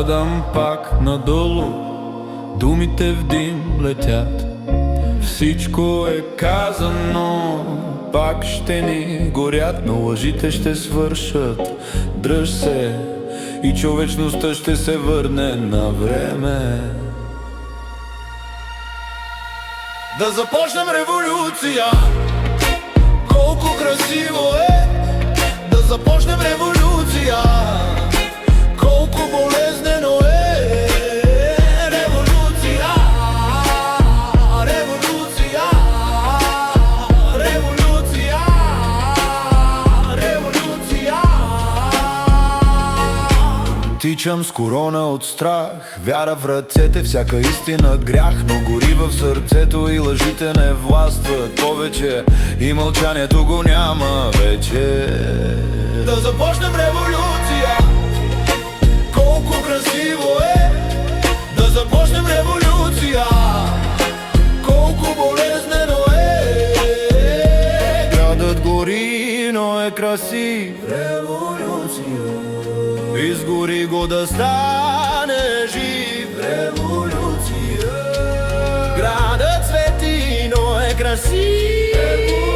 Падам пак надолу, думите в дим летят. Всичко е казано, пак ще ни горят, но лъжите ще свършат. Дръж се и човечността ще се върне на време. Да започнем революция, колко красиво е. Да започнем революция, колко болезнено е. Революция, революция, революция, революция. Тичам с корона от страх, вяра в ръцете, всяка истина грях. Но гори в сърцето и лъжите не властват повече, и мълчанието го няма вече. Да започнем революция, колко красиво е. Да започнем революция, колко болезнено е. Градът гори, но е красив. Революция, изгори го да стане жив. Революция, градът свети, но е красив.